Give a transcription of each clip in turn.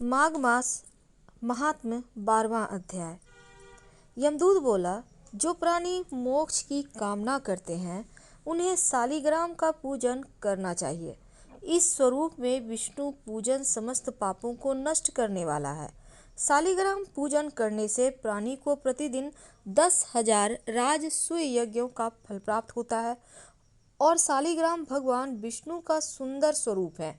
माघ मास महात्म्य 12वां अध्याय। यमदूत बोला, जो प्राणी मोक्ष की कामना करते हैं उन्हें शालिग्राम का पूजन करना चाहिए। इस स्वरूप में विष्णु पूजन समस्त पापों को नष्ट करने वाला है। शालिग्राम पूजन करने से प्राणी को प्रतिदिन 10,000 राजसूय यज्ञों का फल प्राप्त होता है और शालिग्राम भगवान विष्णु का सुंदर स्वरूप है।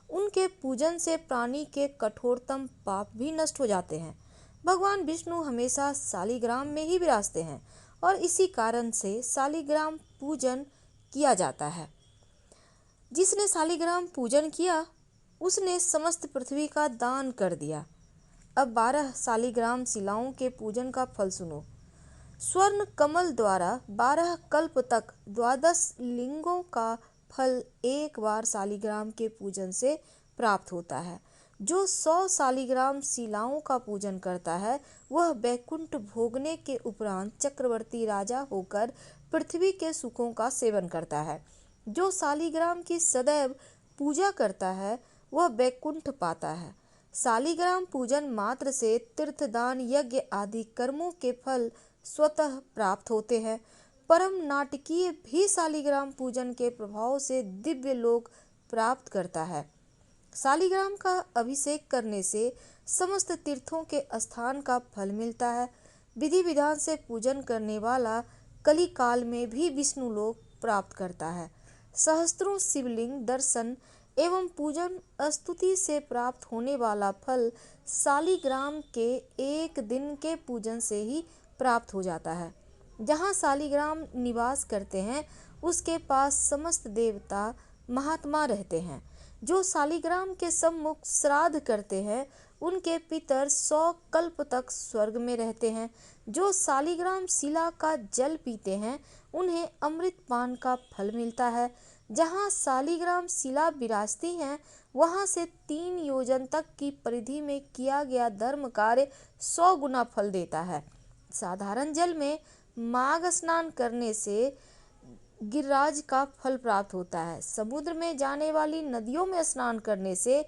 उनके पूजन से प्राणी के कठोरतम पाप भी नष्ट हो जाते हैं। भगवान विष्णु हमेशा शालिग्राम में ही विराजते हैं और इसी कारण से शालिग्राम पूजन किया जाता है। जिसने शालिग्राम पूजन किया उसने समस्त पृथ्वी का दान कर दिया। अब 12 शालिग्राम शिलाओं के पूजन का फल सुनो। स्वर्ण कमल द्वारा 12 कल्प तक 12 लिंगों का फल एक बार शालिग्राम के पूजन से प्राप्त होता है। जो 100 शालिग्राम शिलाओं का पूजन करता है वह वैकुंठ भोगने के उपरांत चक्रवर्ती राजा होकर पृथ्वी के सुखों का सेवन करता है। जो शालिग्राम की सदैव पूजा करता है वह वैकुंठ पाता है। शालिग्राम पूजन मात्र से तीर्थदान यज्ञ आदि कर्मों के फल स्वतः प्राप्त होते हैं। परम नाटकीय भी शालिग्राम पूजन के प्रभाव से दिव्य लोक प्राप्त करता है। शालिग्राम का अभिषेक करने से समस्त तीर्थों के स्थान का फल मिलता है। विधि विधान से पूजन करने वाला कली काल में भी विष्णु लोक प्राप्त करता है। सहस्त्रों शिवलिंग दर्शन एवं पूजन स्तुति से प्राप्त होने वाला फल शालिग्राम के एक दिन के पूजन से ही प्राप्त हो जाता है। जहाँ शालिग्राम निवास करते हैं उसके पास समस्त देवता महात्मा रहते हैं। जो शालिग्राम के सम्मुख श्राद्ध करते हैं उनके पितर 100 कल्प तक स्वर्ग में रहते हैं। जो शालिग्राम शिला का जल पीते हैं उन्हें अमृत पान का फल मिलता है। जहाँ शालिग्राम शिला विराजती हैं वहाँ से 3 योजन तक की परिधि में किया गया धर्म कार्य 100 गुना फल देता है। साधारण जल में माघ स्नान करने से गिरिराज का फल प्राप्त होता है। समुद्र में जाने वाली नदियों में स्नान करने से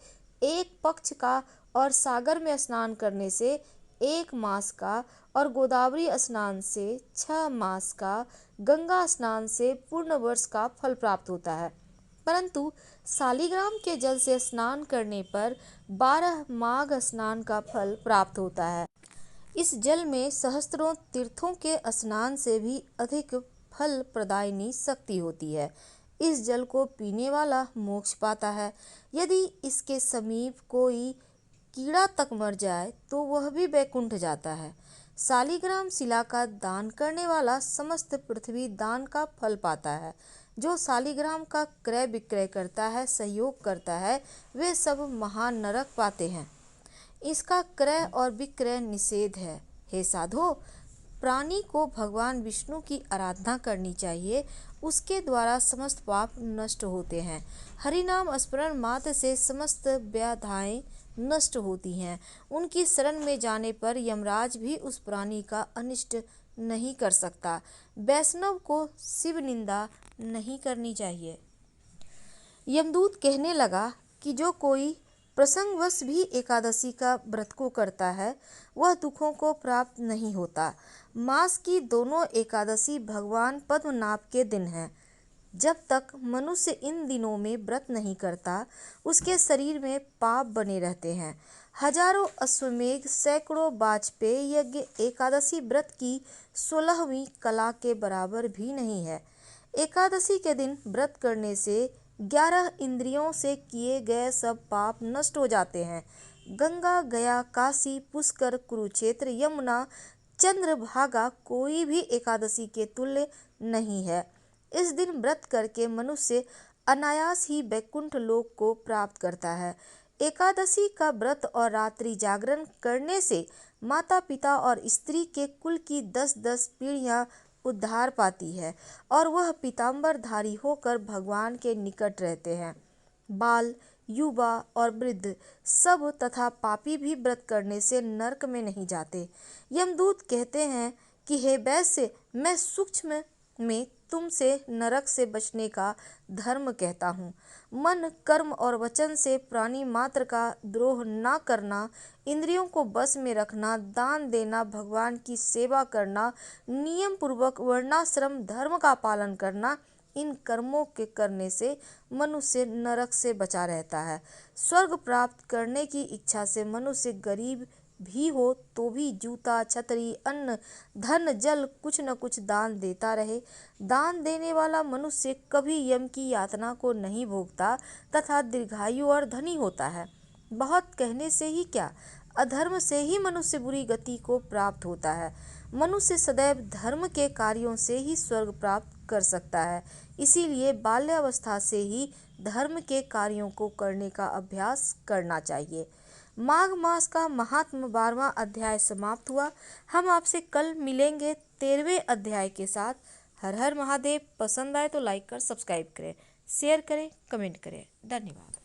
1 पक्ष का और सागर में स्नान करने से 1 मास का और गोदावरी स्नान से 6 मास का, गंगा स्नान से पूर्ण वर्ष का फल प्राप्त होता है। परंतु शालिग्राम के जल से स्नान करने पर 12 माघ स्नान का फल प्राप्त होता है। इस जल में सहस्त्रों तीर्थों के स्नान से भी अधिक फल प्रदायिनी शक्ति होती है। इस जल को पीने वाला मोक्ष पाता है। यदि इसके समीप कोई कीड़ा तक मर जाए तो वह भी वैकुंठ जाता है। शालिग्राम शिला का दान करने वाला समस्त पृथ्वी दान का फल पाता है। जो शालिग्राम का क्रय विक्रय करता है, सहयोग करता है, वे सब महान नरक पाते हैं। इसका क्रय और विक्रय निषेध है। हे साधो, प्राणी को भगवान विष्णु की आराधना करनी चाहिए। उसके द्वारा समस्त पाप नष्ट होते हैं। हरि नाम स्मरण मात्र से समस्त व्याधाएं नष्ट होती हैं। उनकी शरण में जाने पर यमराज भी उस प्राणी का अनिष्ट नहीं कर सकता। वैष्णव को शिव निंदा नहीं करनी चाहिए। यमदूत कहने लगा कि जो कोई प्रसंगवश भी एकादशी का व्रत को करता है वह दुखों को प्राप्त नहीं होता। मास की दोनों एकादशी भगवान पद्मनाभ के दिन है। जब तक मनुष्य इन दिनों में व्रत नहीं करता उसके शरीर में पाप बने रहते हैं। हजारों अश्वमेघ, सैकड़ों वाजपेय यज्ञ एकादशी व्रत की 16वीं कला के बराबर भी नहीं है। एकादशी के दिन व्रत करने से 11 इंद्रियों से किए गए सब पाप नष्ट हो जाते हैं। गंगा, गया, काशी, पुष्कर, कुरुक्षेत्र, यमुना, चंद्रभागा कोई भी एकादशी के तुल्य नहीं है। इस दिन व्रत करके मनुष्य अनायास ही वैकुंठ लोक को प्राप्त करता है। एकादशी का व्रत और रात्रि जागरण करने से माता पिता और स्त्री के कुल की 10-10 पीढ़ियां उद्धार पाती है और वह पीताम्बरधारी होकर भगवान के निकट रहते हैं। बाल, युवा और वृद्ध सब तथा पापी भी व्रत करने से नरक में नहीं जाते। यमदूत कहते हैं कि हे वैश्य, मैं सूक्ष्म में तुमसे नरक से बचने का धर्म कहता हूँ। मन, कर्म और वचन से प्राणी मात्र का द्रोह न करना, इंद्रियों को बस में रखना, दान देना, भगवान की सेवा करना, नियम पूर्वक वर्णाश्रम धर्म का पालन करना, इन कर्मों के करने से मनुष्य नरक से बचा रहता है। स्वर्ग प्राप्त करने की इच्छा से मनुष्य गरीब भी हो तो भी जूता, छतरी, अन्न, धन, जल कुछ न कुछ दान देता रहे। दान देने वाला मनुष्य कभी यम की यातना को नहीं भोगता तथा दीर्घायु और धनी होता है। बहुत कहने से ही क्या, अधर्म से ही मनुष्य बुरी गति को प्राप्त होता है। मनुष्य सदैव धर्म के कार्यों से ही स्वर्ग प्राप्त कर सकता है। इसीलिए बाल्यावस्था से ही धर्म के कार्यों को करने का अभ्यास करना चाहिए। माघ मास का महात्म 12वां अध्याय समाप्त हुआ। हम आपसे कल मिलेंगे 13वें अध्याय के साथ। हर हर महादेव। पसंद आए तो लाइक कर सब्सक्राइब करें, शेयर करें, कमेंट करें। धन्यवाद।